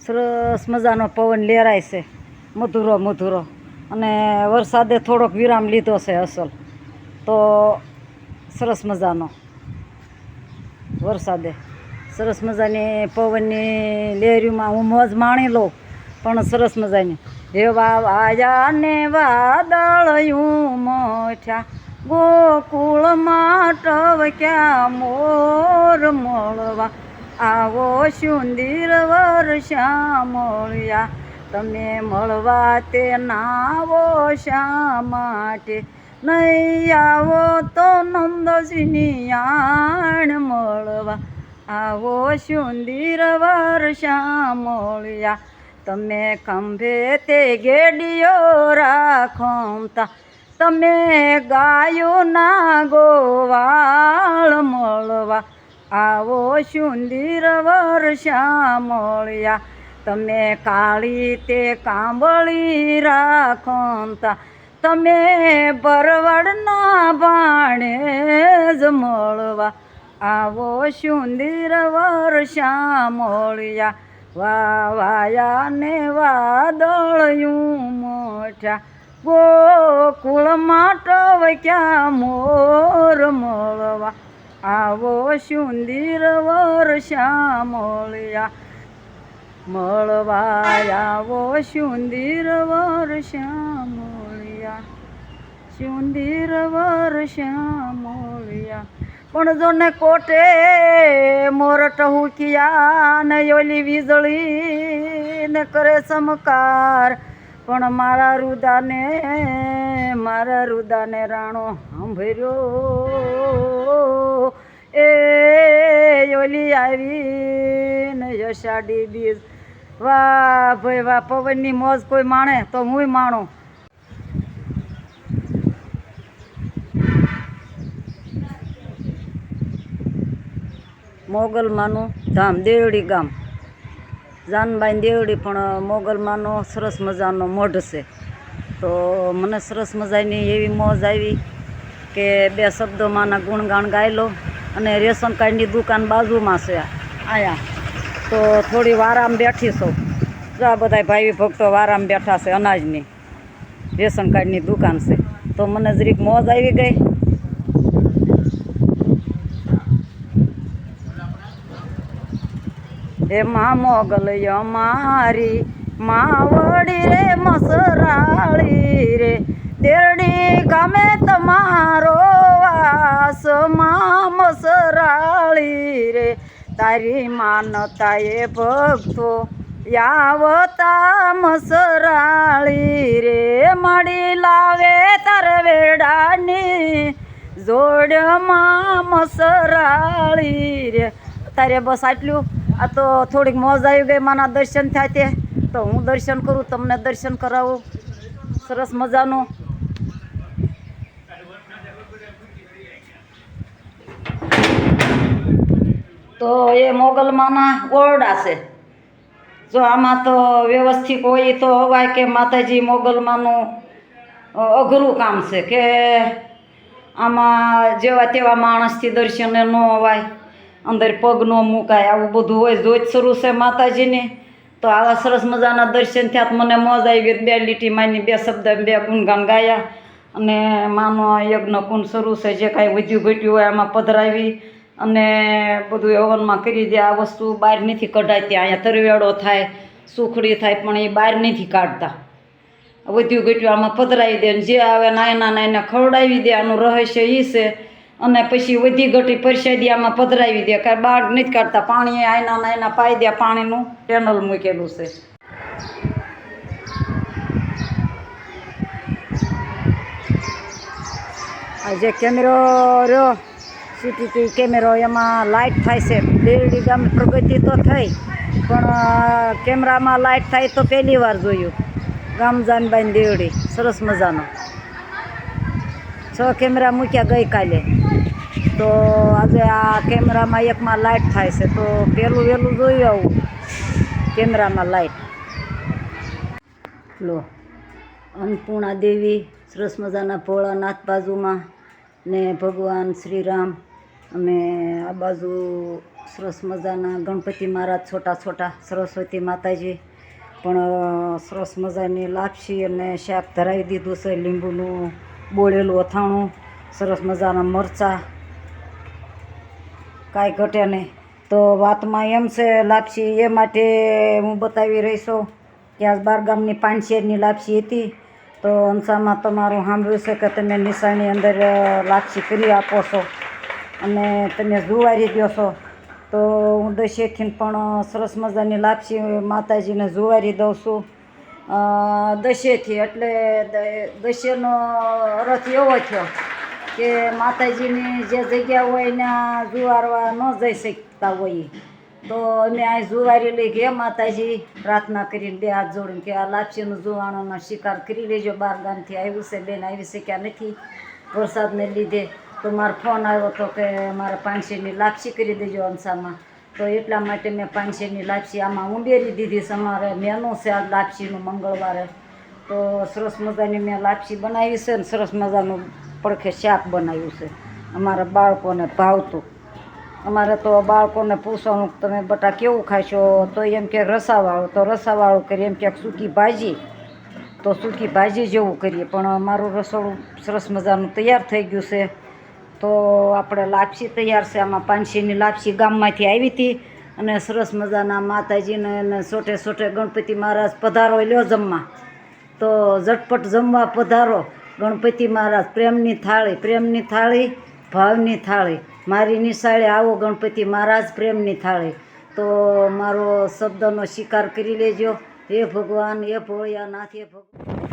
સરસ મજાનો પવન લહેરાય છે, મધુરો મધુરો, અને વરસાદે થોડોક વિરામ લીધો છે અસલ. તો સરસ મજાનો વરસાદે સરસ મજાની પવનની લહેરીમાં હું મોજ માણી લઉં. પણ સરસ મજાની એવા વાયા ને વાદળયું મોઠ્યા, ગોકુળમાં ટવક્યા મોર મળવા, આવો સુંદર વર્ષા મળ્યા, તમે મળવા તે નાવો શા માટે, નહીં આવો તો નંદજીની આણ મળવા, આવો સુંદર વર્ષા મળ્યા, તમે ખંભે તે ગેડીઓ રાખતા, તમે ગાયોના ગોવાળ મળવા, આવો સુંદર વર્ષા મળ્યા, તમે કાળી તે કાંબળી રાખતા, તમે ભરવડના ભાણે જ મળવા, આવો સુંદર વર્ષા મળ્યા, વાયા ને વાદળયું મોઠ્યા, ગોકુળમાં ટવક્યા મોર મળવા, આવો સુંદર વર્ષા મળ્યા, મળવા આવો સુંદર વર્ષા મળ્યા, સુંદર વર્ષા મળ્યા. પણ જો ને કોટે મોર ટહુકિયા ને ઓલી વીજળી ને કરે ચમકાર, પણ મારા રુદાને રાણો સાંભળ્યો, એ ઓલી આવી ને અષાઢી બીજ. વાહ ભાઈ વાહ, પવનની મોજ કોઈ માણે તો હુંય માણું. મોગલમાનું ધામ દેવડી ગામ, જાનબાઈ દેવડી, પણ મોગલમાનો સરસ મજાનો મઢ છે. તો મને સરસ મજાની એવી મોજ આવી કે બે શબ્દોમાંના ગુણગાન ગાઈ લો. અને રેશન કાર્ડની દુકાન બાજુમાં છે અહીંયા, તો થોડી વારામ બેઠી છું. જો આ બધા ભાઈ ભક્તો વારામ બેઠા છે, અનાજની રેશન કાર્ડની દુકાન છે. તો મને જરીક મોજ આવી ગઈ. એમાં મોગલ અમારી માવડી રે મસરાળી રે, દેરડી ગામે તમારો વાસ માં મસરાળી રે, તારી માનતા એ ભક્તો યાવતા મસરાળી રે, મળી લાવે તાર વેડાની જોડમાં મસરાળી રે. તારે બસ આટલું. આ તો થોડીક મોજ આવી ગઈ, માના દર્શન થાય તે તો હું દર્શન કરું, તમને દર્શન કરાવું સરસ મજાનું. તો એ મોગલમાના ઓરડા છે. જો આમાં તો વ્યવસ્થિત હોય તો અવાય કે માતાજી મોગલમાનું અઘરું કામ છે, કે આમાં જેવા તેવા માણસથી દર્શને ન અવાય, અંદર પગ ન મુકાય, આવું બધું હોય. જોત શરૂ છે માતાજીની. તો આવા સરસ મજાના દર્શન થયા, મને મોજ આવી ગઈ. બે લીટી માની બે શબ્દ બે ગુણગાન ગાયા, અને માનો યજ્ઞ કુંડ શરૂ છે. જે કાંઈ વધ્યું ઘટ્યું હોય આમાં પધરાવી અને બધું હવનમાં કરી દે. આ વસ્તુ બહાર નથી કઢાતી. અહીંયા તરવેડો થાય, સુખડી થાય, પણ એ બહાર નથી કાઢતા. વધ્યું ઘટ્યું આમાં પધરાવી દે, જે આવે નાયના નાયના ખવડાવી દે. આનું રહસ્ય એ છે. અને પછી વધી ઘટી પરસાદી આમાં પધરાવી દે, કાંઈ બહાર નથી કાઢતા. પાણી આયના નાયના પાઈ દે, પાણીનું પેનલ મૂકેલું છે. આ જે કેમેરો રહ્યો સીટીટી કેમેરો, એમાં લાઇટ થાય છે. દેરડી ગામ પ્રગતિ તો થઈ, પણ કેમેરામાં લાઇટ થાય તો પહેલી વાર જોયું. ગામ જાનબાઈ દેવડી સરસ મજાનો 6 કેમેરા મૂક્યા ગઈકાલે. તો આજે આ કેમેરામાં એકમાં લાઇટ થાય છે, તો પહેલું વહેલું જોયું આવું કેમેરામાં લાઇટ. લો અન્નપૂર્ણા દેવી સરસ મજાના ભોળાનાથ બાજુમાં, ને ભગવાન શ્રી રામ, અને આ બાજુ સરસ મજાના ગણપતિ મહારાજ છોટા છોટા, સરસ્વતી માતાજી પણ સરસ મજાની લાપસી અને શાક ધરાવી દીધું છે. લીંબુનું બોળેલું અથાણું, સરસ મજાના મરચાં, કાંઈ ઘટે નહીં. તો વાતમાં એમ છે, લાપસી એ માટે હું બતાવી રહી છું કે આજ 12 ગામની પાનશેરની લાપસી હતી. તો અંસામાં તમારું સાંભળ્યું છે કે તમે નિશાળની અંદર લાપસી કરી આપો છો અને તમે જુવારી દો છો. તો હું દશેથી પણ સરસ મજાની લાપસી માતાજીને જુવારી દઉં છું. દશેથી એટલે દશેનો અર્થ એવો થયો કે માતાજીની જે જગ્યા હોય ત્યાં જુવારવા ન જઈ શકતા હોઈએ તો અમે આ જુવારી લઈ કે માતાજી પ્રાર્થના કરીને 2 હાથ જોડીને કે આ લાપસીનું જુવાણોનો શિકાર કરી લેજો. 12 ગામથી આવ્યું છે, બેન આવી શક્યા નથી વરસાદને લીધે. તો મારો ફોન આવ્યો હતો કે મારે પાનશેરની લાપસી કરી દેજો અંસામાં. તો એટલા માટે મેં પાનશેરની લાપસી આમાં ઉમેરી દીધી છે. અમારે મેનુ છે આ લાપસીનું મંગળવારે. તો સરસ મજાની મેં લાપસી બનાવી છે ને સરસ મજાનું પડખે શાક બનાવ્યું છે. અમારા બાળકોને ભાવતું. અમારે તો બાળકોને પૂછવાનું તમે બટા કેવું ખાશો, તો એમ કે રસાવાળું, તો રસાવાળું કરીએ. એમ ક્યાંક સૂકી ભાજી, તો સૂકી ભાજી જેવું કરીએ. પણ અમારું રસોડું સરસ મજાનું તૈયાર થઈ ગયું છે. તો આપણે લાપસી તૈયાર છે. આમાં પાનશેરની લાપસી ગામમાંથી આવી હતી અને સરસ મજાના માતાજીને અને છોટે છોટે ગણપતિ મહારાજ પધારો લ્યો જમવા. તો ઝટપટ જમવા પધારો ગણપતિ મહારાજ. પ્રેમની થાળી, ભાવની થાળી. મારી નિશાળે આવો ગણપતિ મહારાજ, પ્રેમની થાળી. તો મારો શબ્દનો સ્વીકાર કરી લેજો. હે ભગવાન, હે ભોળિયાનાથ, હે ભગવાન.